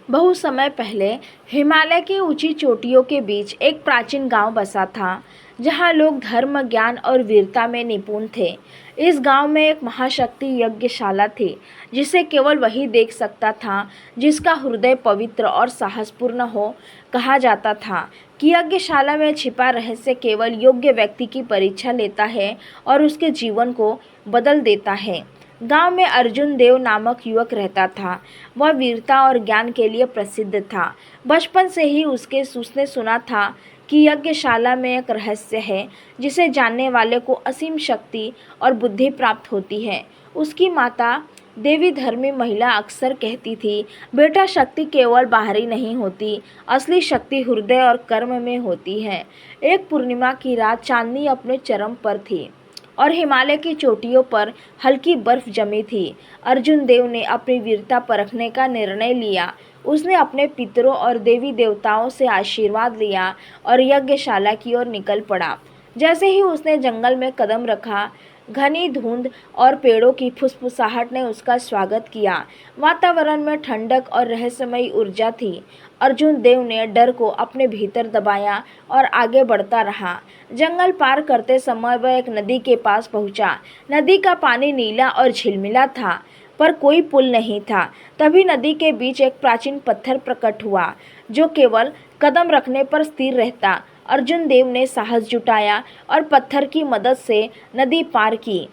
बहुत समय पहले हिमालय की ऊंची चोटियों के बीच एक प्राचीन गांव बसा था, जहां लोग धर्म, ज्ञान और वीरता में निपुण थे। इस गांव में एक महाशक्ति यज्ञशाला थी, जिसे केवल वही देख सकता था जिसका हृदय पवित्र और साहसपूर्ण हो। कहा जाता था कि यज्ञशाला में छिपा रहस्य केवल योग्य व्यक्ति की परीक्षा लेता है और उसके जीवन को बदल देता है। गांव में अर्जुन देव नामक युवक रहता था। वह वीरता और ज्ञान के लिए प्रसिद्ध था। बचपन से ही उसने सुना था कि यज्ञशाला में एक रहस्य है, जिसे जानने वाले को असीम शक्ति और बुद्धि प्राप्त होती है। उसकी माता देवी धर्मी महिला अक्सर कहती थी, बेटा, शक्ति केवल बाहरी नहीं होती, असली शक्ति हृदय और कर्म में होती है। एक पूर्णिमा की रात चांदनी अपने चरम पर थी और हिमालय की चोटियों पर हल्की बर्फ जमी थी। अर्जुन देव ने अपनी वीरता परखने का निर्णय लिया। उसने अपने पितरों और देवी देवताओं से आशीर्वाद लिया और यज्ञशाला की ओर निकल पड़ा। जैसे ही उसने जंगल में कदम रखा, घनी धुंध और पेड़ों की फुसफुसाहट ने उसका स्वागत किया। वातावरण में ठंडक और रहस्यमयी ऊर्जा थी। अर्जुन देव ने डर को अपने भीतर दबाया और आगे बढ़ता रहा। जंगल पार करते समय वह एक नदी के पास पहुंचा। नदी का पानी नीला और झिलमिला था, पर कोई पुल नहीं था। तभी नदी के बीच एक प्राचीन पत्थर प्रकट हुआ, जो केवल कदम रखने पर स्थिर रहता। अर्जुन देव ने साहस जुटाया और पत्थर की मदद से नदी पार की।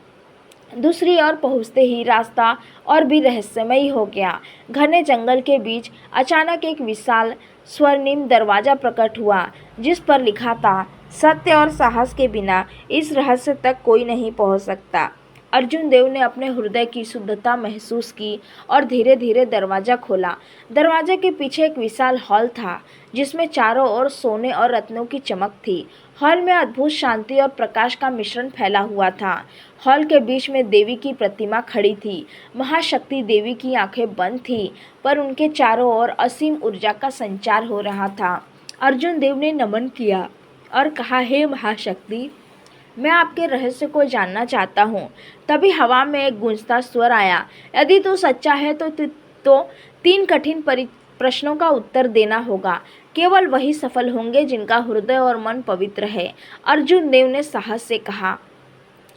दूसरी ओर पहुंचते ही रास्ता और भी रहस्यमयी हो गया। घने जंगल के बीच अचानक एक विशाल स्वर्णिम दरवाजा प्रकट हुआ, जिस पर लिखा था, सत्य और साहस के बिना इस रहस्य तक कोई नहीं पहुंच सकता। अर्जुन देव ने अपने हृदय की शुद्धता महसूस की और धीरे धीरे दरवाजा खोला। दरवाजे के पीछे एक विशाल हॉल था, जिसमें चारों ओर सोने और रत्नों की चमक थी। हॉल में अद्भुत शांति और प्रकाश का मिश्रण फैला हुआ था। हॉल के बीच में देवी की प्रतिमा खड़ी थी। महाशक्ति देवी की आंखें बंद थीं, पर उनके चारों ओर असीम ऊर्जा का संचार हो रहा था। अर्जुन देव ने नमन किया और कहा, हे महाशक्ति, मैं आपके रहस्य को जानना चाहता हूँ। तभी हवा में एक गूंजता स्वर आया, यदि तू सच्चा है तो 3 कठिन प्रश्नों का उत्तर देना होगा। केवल वही सफल होंगे जिनका हृदय और मन पवित्र है। अर्जुन देव ने साहस से कहा,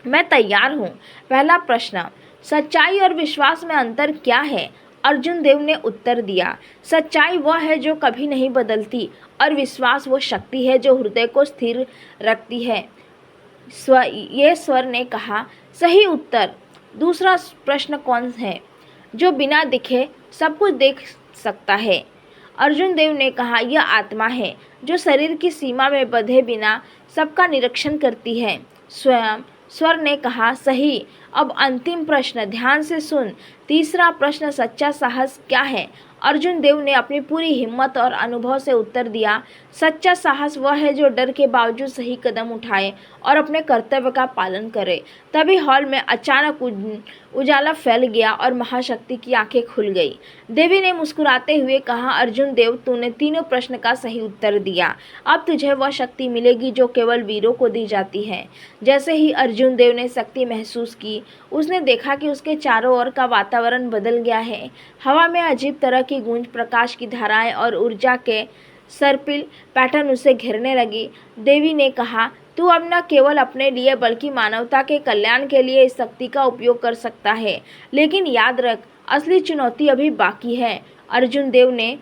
मैं तैयार हूँ। पहला प्रश्न, सच्चाई और विश्वास में अंतर क्या है? अर्जुन देव ने उत्तर दिया, सच्चाई वह है जो कभी नहीं बदलती, और विश्वास वो शक्ति है जो हृदय को स्थिर रखती है। ये स्वर ने कहा, सही उत्तर। दूसरा प्रश्न कौन है जो बिना दिखे सब कुछ देख सकता है? अर्जुन देव ने कहा, यह आत्मा है जो शरीर की सीमा में बंधे बिना सबका निरीक्षण करती है। स्वयं स्वर ने कहा, सही। अब अंतिम प्रश्न, ध्यान से सुन। तीसरा प्रश्न, सच्चा साहस क्या है? अर्जुन देव ने अपनी पूरी हिम्मत और अनुभव से उत्तर दिया, सच्चा साहस वह है जो डर के बावजूद सही कदम उठाए और अपने कर्तव्य का पालन करे। तभी हॉल में अचानक उजाला फैल गया और महाशक्ति की आंखें खुल गई। देवी ने मुस्कुराते हुए कहा, अर्जुन देव, तूने तीनों प्रश्न का सही उत्तर दिया। अब तुझे वह शक्ति मिलेगी जो केवल वीरों को दी जाती है। जैसे ही अर्जुन देव ने शक्ति महसूस की, उसने देखा कि उसके चारों ओर का वातावरण बदल गया है। हवा में अजीब तरह की गूंज, प्रकाश की धाराएं और ऊर्जा के सर्पिल पैटर्न उसे घेरने लगी। देवी ने कहा, तू अब न केवल अपने लिए बल्कि मानवता के कल्याण के लिए इस शक्ति का उपयोग कर सकता है। लेकिन याद रख, असली चुनौती अभी बाकी है। अर्जुन देव ने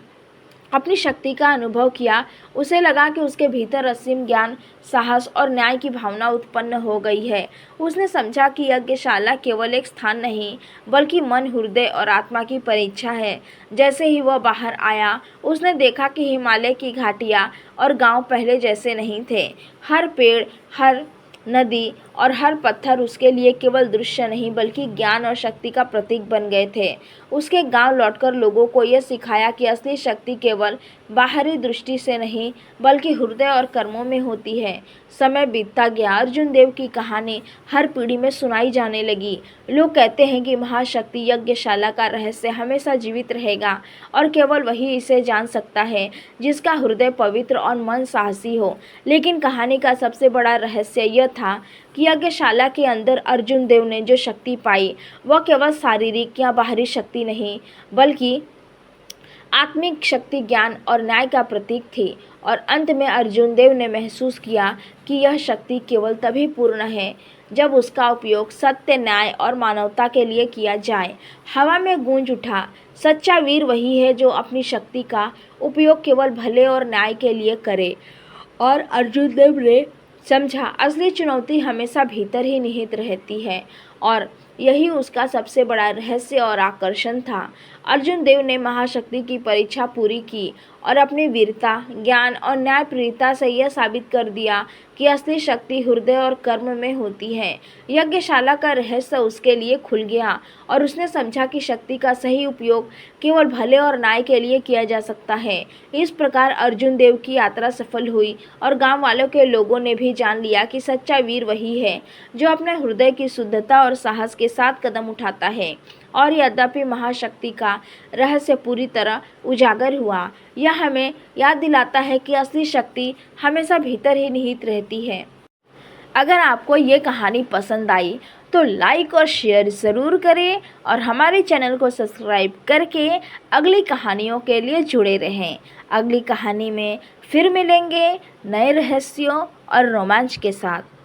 अपनी शक्ति का अनुभव किया। उसे लगा कि उसके भीतर असीम ज्ञान, साहस और न्याय की भावना उत्पन्न हो गई है। उसने समझा कि यज्ञशाला केवल एक स्थान नहीं, बल्कि मन, हृदय और आत्मा की परीक्षा है। जैसे ही वह बाहर आया, उसने देखा कि हिमालय की घाटियाँ और गांव पहले जैसे नहीं थे। हर पेड़, हर नदी और हर पत्थर उसके लिए केवल दृश्य नहीं, बल्कि ज्ञान और शक्ति का प्रतीक बन गए थे। उसके गांव लौटकर लोगों को यह सिखाया कि असली शक्ति केवल बाहरी दृष्टि से नहीं, बल्कि हृदय और कर्मों में होती है। समय बीतता गया। अर्जुन देव की कहानी हर पीढ़ी में सुनाई जाने लगी। लोग कहते हैं कि महाशक्ति यज्ञशाला का रहस्य हमेशा जीवित रहेगा, और केवल वही इसे जान सकता है जिसका हृदय पवित्र और मन साहसी हो। लेकिन कहानी का सबसे बड़ा रहस्य यह था कि यज्ञशाला के अंदर अर्जुन देव ने जो शक्ति पाई, वह केवल शारीरिक या बाहरी शक्ति नहीं, बल्कि आत्मिक शक्ति ज्ञान और न्याय का प्रतीक थी और अंत में अर्जुन देव ने महसूस किया कि यह शक्ति केवल तभी पूर्ण है जब उसका उपयोग सत्य, न्याय और मानवता के लिए किया जाए। हवा में गूंज उठा, सच्चा वीर वही है जो अपनी शक्ति का उपयोग केवल भले और न्याय के लिए करे। और अर्जुन देव ने समझा, असली चुनौती हमेशा भीतर ही निहित रहती है और यही उसका सबसे बड़ा रहस्य और आकर्षण था। अर्जुन देव ने महाशक्ति की परीक्षा पूरी की और अपनी वीरता, ज्ञान और न्यायप्रियता से यह साबित कर दिया कि असली शक्ति हृदय और कर्म में होती है। यज्ञशाला का रहस्य उसके लिए खुल गया और उसने समझा कि शक्ति का सही उपयोग केवल भले और न्याय के लिए किया जा सकता है। इस प्रकार अर्जुन देव की यात्रा सफल हुई और गांव वालों के लोगों ने भी जान लिया कि सच्चा वीर वही है जो अपने हृदय की शुद्धता और साहस के साथ कदम उठाता है। और यद्यपि महाशक्ति का रहस्य पूरी तरह उजागर हुआ, यह हमें याद दिलाता है कि असली शक्ति हमेशा भीतर ही निहित रहती है। अगर आपको ये कहानी पसंद आई तो लाइक और शेयर ज़रूर करें और हमारे चैनल को सब्सक्राइब करके अगली कहानियों के लिए जुड़े रहें। अगली कहानी में फिर मिलेंगे नए रहस्यों और रोमांच के साथ।